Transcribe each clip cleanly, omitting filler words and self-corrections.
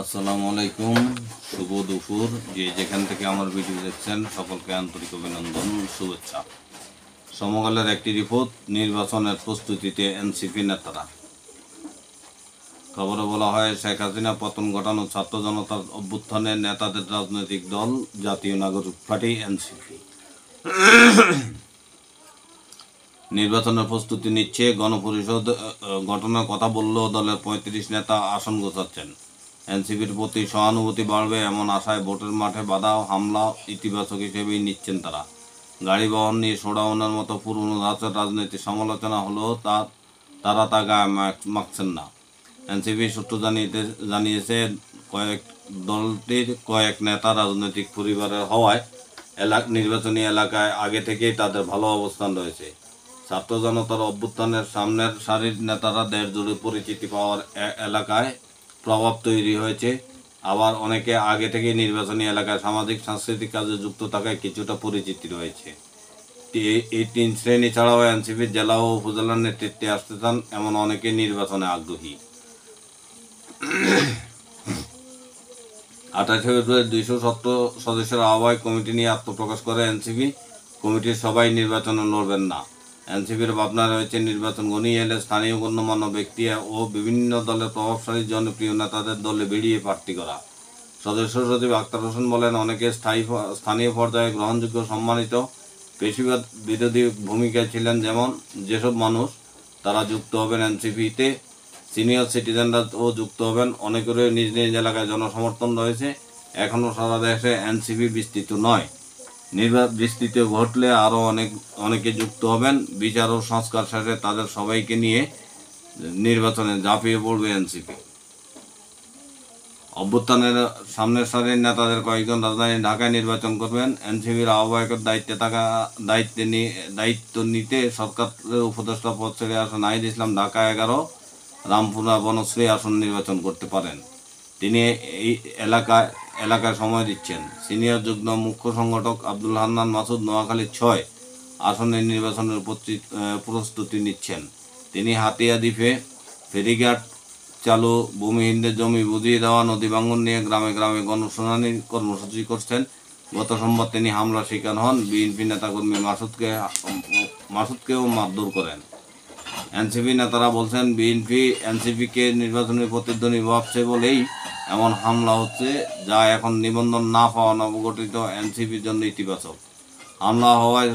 আসসালামু আলাইকুম, শুভ দুপুর। যে যেখান থেকে আমার ভিডিও দেখছেন সকলকে আন্তরিক অভিনন্দন, শুভেচ্ছা। সমকালের একটি রিপোর্ট, নির্বাচনের প্রস্তুতিতে এনসিপি নেতারা। খবরে বলা হয়, শেখ হাসিনা পতন ঘটানো ছাত্র জনতার অভ্যুত্থানে নেতাদের রাজনৈতিক দল জাতীয় নাগরিক পার্টি এনসিপি নির্বাচনের প্রস্তুতি নিচ্ছে। গণপরিষদ গঠনের কথা বললেও দলের ৩৫ নেতা আসন গোছাচ্ছেন। এনসিপির প্রতি সহানুভূতি বাড়বে এমন আশায় ভোটের মাঠে বাধা হামলা ইতিবাচক হিসেবেই নিচ্ছেন তারা। গাড়ি বহন নিয়ে শোডাউনের মতো পুরনো ধাঁচের রাজনৈতিক সমালোচনা হলেও তারা তা গায়ে মাখছেন না। এনসিপি সূত্র জানিয়েছে দলটির কয়েক নেতা রাজনৈতিক পরিবারের হওয়ায় নির্বাচনী এলাকায় আগে থেকেই তাদের ভালো অবস্থান রয়েছে। ছাত্র জনতার অভ্যুত্থানের সামনের সারির নেতারা দেশ জুড়ে পরিচিতি পাওয়ার এলাকায় প্রভাব তৈরি হয়েছে। আবার অনেকে আগে থেকে নির্বাচনী এলাকায় সামাজিক সাংস্কৃতিক কাজে যুক্ত থাকায় কিছুটা পরিচিতি রয়েছে। এই তিন শ্রেণী ছাড়াও এনসিপির জেলা ও উপজেলার নেতৃত্বে আসতে চান এমন অনেকে নির্বাচনে আগ্রহী। ২৮ ফেব্রুয়ারি ২৭০ সদস্যের আহ্বায়ক কমিটি নিয়ে আত্মপ্রকাশ করে এনসিপি। কমিটির সবাই নির্বাচনে লড়বেন না। এনসিপির ভাবনা রয়েছে নির্বাচন ঘনিয়ে এলে স্থানীয় গণ্যমান্য ব্যক্তি ও বিভিন্ন দলের প্রভাবশালী জনপ্রিয় নেতাদের দলে ভিড়িয়ে প্রার্থী করা। সদস্য সচিব আক্তার হোসেন বলেন, অনেকে স্থানীয় পর্যায়ে গ্রহণযোগ্য সম্মানিত পেশিবাদ বিরোধী ভূমিকায় ছিলেন যেসব মানুষ তারা যুক্ত হবেন এনসিপিতে। সিনিয়র সিটিজেনরাও যুক্ত হবেন। অনেকেরই নিজ নিজ এলাকায় জনসমর্থন রয়েছে। এখনও সারা দেশে এনসিপি বিস্তৃত নয়। বিস্তৃত ঘটলে আরও অনেকে যুক্ত হবেন। বিচার ও সংস্কার শেষে তাদের সবাইকে নিয়ে নির্বাচনে ঝাঁপিয়ে পড়বে এনসিপি। অভ্যুত্থানের সামনের সারির নেতাদের কয়েকজন রাজধানী ঢাকায় নির্বাচন করবেন। এনসিপির আহ্বায়কের দায়িত্ব নিতে সরকারের উপদেষ্টা পদ ছেড়ে আসা নাহিদ ইসলাম ঢাকা ১১ রামপুরা বনশ্রী আসন নির্বাচন করতে পারেন। তিনি এই এলাকায় সময় দিচ্ছেন। সিনিয়র যুগ্ম মুখ্য সংগঠক আব্দুল হান্নান মাসুদ নোয়াখালী ৬ আসনের নির্বাচনের প্রস্তুতি নিচ্ছেন। তিনি হাতিয়া দ্বীপে ফেরিঘাট চালু, ভূমিহীনদের জমি বুঝিয়ে দেওয়া, নদী ভাঙন নিয়ে গ্রামে গ্রামে গণশুনানি কর্মসূচি করছেন। গত সোমবার তিনি হামলার শিকার হন। বিএনপি নেতাকর্মী মাসুদকেও মারধর করেন। এনসিপি নেতারা বলছেন, বিএনপি এনসিপিকে নির্বাচনী প্রতিদ্বন্দ্বী ভাবছে বলেই এমন হামলা হচ্ছে, যা এখন নিবন্ধন না পাওয়া নবগঠিত এনসিপির জন্য ইতিবাচক। হামলা হওয়ায়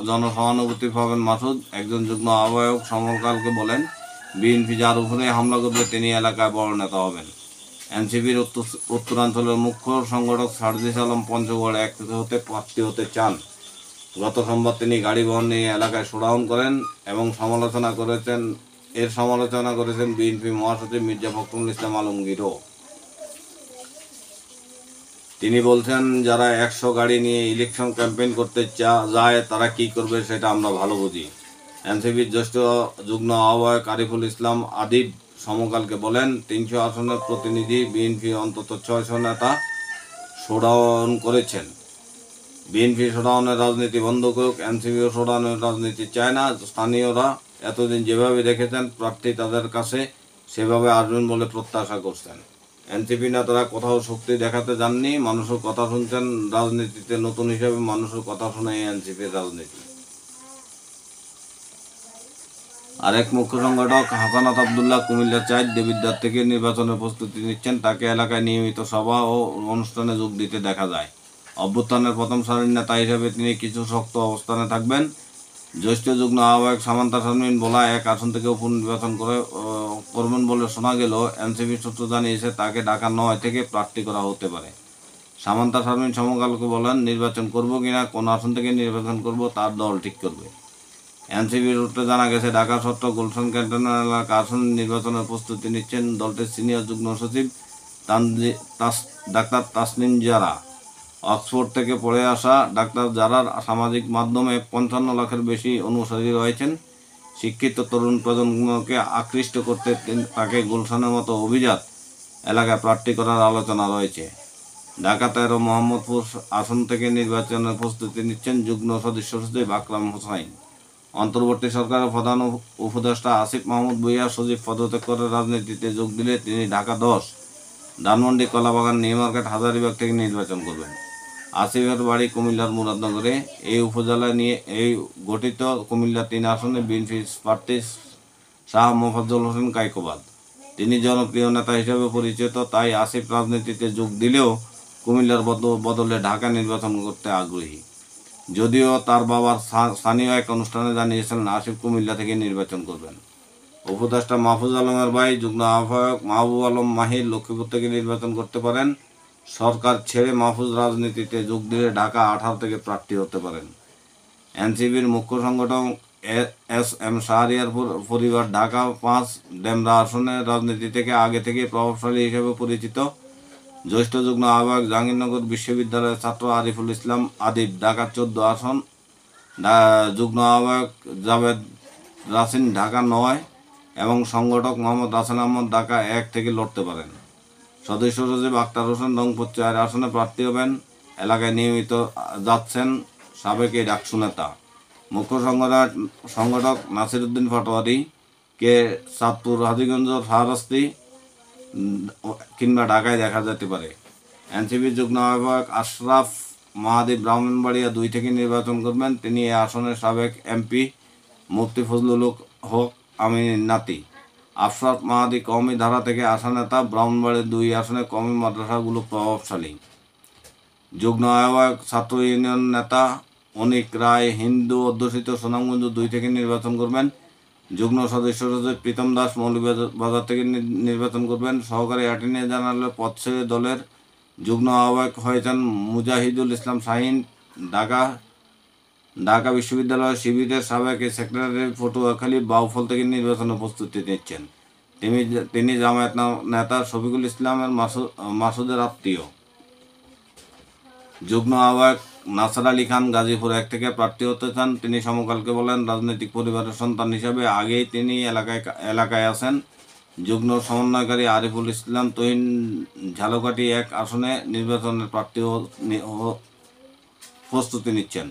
জনসহানুভূতি পাবেন মাসুদ। একজন যুগ্ম আহ্বায়ক সমকালকে বলেন, বিএনপি যার উপরে হামলা করবে তিনি এলাকায় বড় নেতা হবেন। এনসিপির উত্তরাঞ্চলের মুখ্য সংগঠক সার্জিস আলম পঞ্চগড় ১ হতে প্রার্থী হতে চান। গত সোমবার তিনি গাড়ি বহন নিয়ে এলাকায় শোডাউন করেন এবং সমালোচনা করেছেন বিএনপি মহাসচিব মির্জা ফখরুল ইসলাম আলমগীরও। তিনি বলছেন, যারা ১০০ গাড়ি নিয়ে ইলেকশন ক্যাম্পেইন করতে যায় তারা কি করবে সেটা আমরা ভালো বুঝি। এনসিপির জ্যেষ্ঠ যুগ্ম আহ্বায়ক আরিফুল ইসলাম আদিব সমকালকে বলেন, ৩০০ আসনের প্রতিনিধি বিএনপি অন্তত ৬০০ নেতা শোডাউন করেছেন। বিএনপি শোডাউনের রাজনীতি বন্ধ করুক, এনসিপিও শোডাউনের রাজনীতি চায় না। স্থানীয়রা এতদিন যেভাবে দেখেছেন প্রার্থী তাদের কাছে সেভাবে আসবেন বলে প্রত্যাশা করছেন। এনসিপি নেতারা কোথাও শক্তি দেখাতে যাননি, মানুষের কথা শুনছেন। রাজনীতিতে নতুন হিসেবে মানুষের কথা শুনে এনসিপির রাজনীতি। আরেক মুখ্য সংগঠক হাসানাত আবদুল্লাহ কুমিল্লা ৪ দেবিদ্বার থেকে নির্বাচনের প্রস্তুতি নিচ্ছেন। তাকে এলাকায় নিয়মিত সভা ও অনুষ্ঠানে যোগ দিতে দেখা যায়। অভ্যুত্থানের প্রথম সারির নেতা হিসেবে তিনি কিছু শক্ত অবস্থানে থাকবেন। জ্যেষ্ঠ যুগ্ম আহ্বায়ক সামান্তা শারমিন ভোলা ১ আসন থেকে উপনির্বাচন করবেন বলে শোনা গেলেও এনসিপি সূত্র জানিয়েছে তাকে ঢাকা ৯ থেকে প্রার্থী করা হতে পারে। সামান্তা শারমিন সমকালকে বলেন, নির্বাচন করব কিনা, কোন আসন থেকে নির্বাচন করব তার দল ঠিক করবে। এনসিপি সূত্রে জানা গেছে, ঢাকা সত্র গুলশান ক্যান্টনমেন্ট এলাকা আসন নির্বাচনের প্রস্তুতি নিচ্ছেন দলটির সিনিয়র যুগ্ম সচিব ডাক্তার তাসনিম জারা। অক্সফোর্ড থেকে পড়ে আসা ডাক্তার জারার সামাজিক মাধ্যমে ৫৫ লাখের বেশি অনুসারী রয়েছেন। শিক্ষিত তরুণ প্রজন্মকে আকৃষ্ট করতে তাকে গুলশানের মতো অভিজাত এলাকায় প্রার্থী করার আলোচনা রয়েছে। ঢাকা ১৩ মোহাম্মদপুর আসন থেকে নির্বাচনের প্রস্তুতি নিচ্ছেন যুগ্ম সদস্য সচিব আকরাম হোসাইন। অন্তর্বর্তী সরকারের প্রধান উপদেষ্টা আসিফ মাহমুদ ভূঁইয়া সচিব পদত্যাগ করে রাজনীতিতে যোগ দিলে তিনি ঢাকা ১০ ধানমন্ডি, কলাবাগান, নিউ মার্কেট, হাজারীবাগ থেকে নির্বাচন করবেন। আসিফের বাড়ি কুমিল্লার মুরাদনগরে। এই উপজেলা নিয়ে গঠিত কুমিল্লা 3 আসনে বিএনপি প্রার্থী শাহ মোফাজ্জল হোসেন কায়কোবাদ। তিনি জনপ্রিয় নেতা হিসেবে পরিচিত, তাই আসিফ রাজনীতিতে যোগ দিলেও কুমিল্লার বদলে ঢাকা নির্বাচন করতে আগ্রহী। যদিও তার বাবার স্থানীয় এক অনুষ্ঠানে জানিয়েছিলেন আসিফ কুমিল্লা থেকে নির্বাচন করবেন। উপদেষ্টা মাহফুজ আলমের ভাই যুগ্ম আহ্বায়ক মাহবুব আলম মাহির লক্ষ্মীপুর থেকে নির্বাচন করতে পারেন। সরকার ছেড়ে মাহফুজ রাজনীতিতে যোগ দিলে ঢাকা 18 থেকে প্রার্থী হতে পারেন। এনসিপির মুখ্য সংগঠক এস এম শাহরিয়ার পরিবার ঢাকা 5 ডেমরা আসনে রাজনীতি থেকে আগে থেকে প্রভাবশালী হিসেবে পরিচিত। জ্যেষ্ঠ যুগ্ম আহ্বায়ক জাহাঙ্গীরনগর বিশ্ববিদ্যালয়ের ছাত্র আরিফুল ইসলাম আদিব ঢাকা 14 আসন, যুগ্ম আহ্বায়ক জাভেদ রাসিন ঢাকা 9 এবং সংগঠক মোহাম্মদ রাসেল আহমদ ঢাকা 1 থেকে লড়তে পারেন। সদস্য সচিব আক্তার হোসেন রংপুর 4 আসনে প্রার্থী হবেন। এলাকায় নিয়মিত যাচ্ছেন সাবেক এই ডাকসু নেতা। মুখ্য সংগঠক নাসির উদ্দিন পাটোয়ারি কে চাঁদপুর, হাজীগঞ্জ, শাহরাস্তি কিংবা ঢাকায় দেখা যেতে পারে। এনসিপির যুগ্ম আহ্বায়ক আশরাফ মাহাদি ব্রাহ্মণবাড়িয়া 2 থেকে নির্বাচন করবেন। তিনি এই আসনের সাবেক এমপি মুফতি ফজলুল হক আমিনের নাতি। আশরাফ মাহাদি কওমি ধারা থেকে আসা নেতা। ব্রাহ্মণবাড়িয়ার 2 আসনে কওমি মাদ্রাসাগুলো প্রভাবশালী। যুগ্ম আহ্বায়ক ছাত্র ইউনিয়ন নেতা অনিক রায় হিন্দু অধ্যুষিত সুনামগঞ্জ 2 থেকে নির্বাচন করবেন। যুগ্ম সদস্য সচিব প্রীতম দাস মৌলভীবাজার থেকে নির্বাচন করবেন। সহকারী অ্যাটর্নি জেনারেলের পদ ছেড়ে দলের যুগ্ম আহ্বায়ক হয়েছেন মুজাহিদুল ইসলাম শাহীন ঢাকা বিশ্ববিদ্যালয় শিবিরের সাবেক সেক্রেটারি পটুয়াখালী বাউফল থেকে নির্বাচনে প্রস্তুতি নিচ্ছেন। তিনি জামায়াত নেতা শফিকুল ইসলামের মাসুদের আত্মীয়। যুগ্ম আহ্বায়ক নাসর আলী খান গাজীপুর 1 থেকে প্রার্থী হতে চান। তিনি সমকালকে বলেন, রাজনৈতিক পরিবারের সন্তান হিসাবে আগেই তিনি এলাকায় আছেন। যুগ্ম সমন্বয়কারী আরিফুল ইসলাম তহিন ঝালকাঠি 1 আসনে নির্বাচনের প্রার্থী প্রস্তুতি নিচ্ছেন।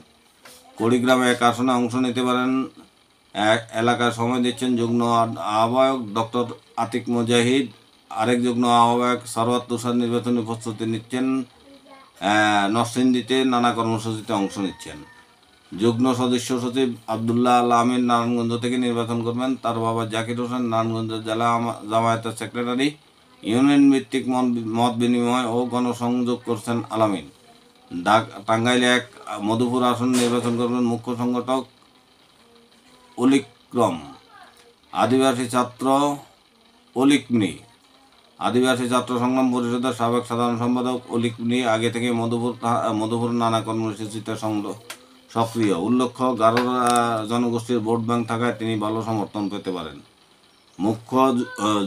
কুড়িগ্রামে 1 আসনে অংশ নিতে পারেন। এলাকায় সময় দিচ্ছেন যুগ্ম আহ্বায়ক ডক্টর আতিক মুজাহিদ। আরেক যুগ্ম আহ্বায়ক সরওয়াত তুষার নির্বাচনী প্রস্তুতি নিচ্ছেন। নরসিংদীতে নানা কর্মসূচিতে অংশ নিচ্ছেন। যুগ্ম সদস্য সচিব আবদুল্লাহ আল আমিন নারায়ণগঞ্জ থেকে নির্বাচন করবেন। তার বাবা জাকির হোসেন নারায়ণগঞ্জ জেলা জামায়াতের সেক্রেটারি। ইউনিয়ন ভিত্তিক মত বিনিময় ও গণসংযোগ করছেন আলামিন। টাঙ্গাইলে 1 মধুপুর আসন নির্বাচন করবেন মুখ্য সংগঠক অলিক্রম। আদিবাসী ছাত্র সংগ্রাম পরিষদের সাবেক সাধারণ সম্পাদক অলিকনি আগে থেকে মধুপুর নানা কর্মসূচিতে সক্রিয়। উল্লেখ্য, গারো জনগোষ্ঠীর ভোট ব্যাংক থাকায় তিনি ভালো সমর্থন পেতে পারেন। মুখ্য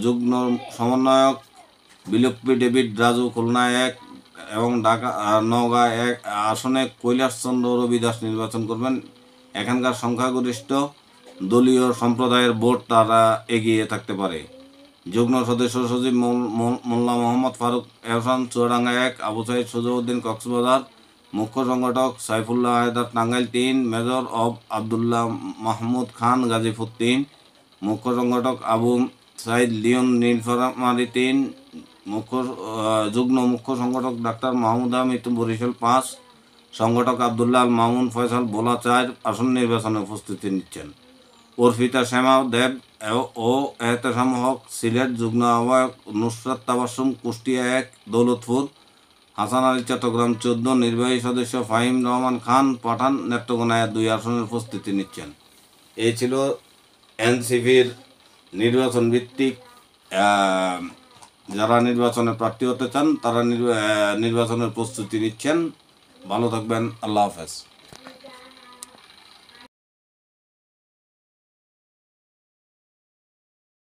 যুগ্ম সমন্বয়ক বিলপ্পি ডেভিড রাজু খুলনা 1 এবং নওগাঁ 1 আসনে কৈলাসচন্দ্র রবি দাস নির্বাচন করবেন। এখানকার সংখ্যাগরিষ্ঠ দলীয় সম্প্রদায়ের ভোট তারা এগিয়ে থাকতে পারে। যুগ্ম সদস্য সচিব মোল্লা মোহাম্মদ ফারুক এহসান চুয়াডাঙ্গা 1, আবু সাইদ সুজউদ্দিন কক্সবাজার। মুখ্য সংগঠক সাইফুল্লাহ হায়দার টাঙ্গাইল 3, মেজর অব আবদুল্লাহ মাহমুদ খান গাজীপুর 3, মুখ্য সংগঠক আবু সাইদ লিওন নীলফামারী 3, যুগ্ম মুখ্য সংগঠক ডাক্তার মাহমুদ আহমেদ বরিশাল 5, সংগঠক আবদুল্লাহ আল মামুন ফয়সাল ভোলা 4 আসন নির্বাচনে উপস্থিতি নিচ্ছেন। অর্পিতা শ্যামা দেব ও এহতেশাম হক সিলেট। যুগ্ম আহ্বায়ক নুসরাত তাবাসসুম কুষ্টিয়া 1, দৌলতপুর। হাসান আলী চট্টগ্রাম 14, নির্বাহী সদস্য ফাহিম রহমান খান পাঠান নেত্রকোনায় 2 আসনের উপস্থিতি নিচ্ছেন। এই ছিল এনসিপির নির্বাচন ভিত্তিক যারা নির্বাচনে প্রার্থী হতে চান তারা নির্বাচনের প্রস্তুতি নিচ্ছেন। ভালো থাকবেন। আল্লাহ হাফেজ।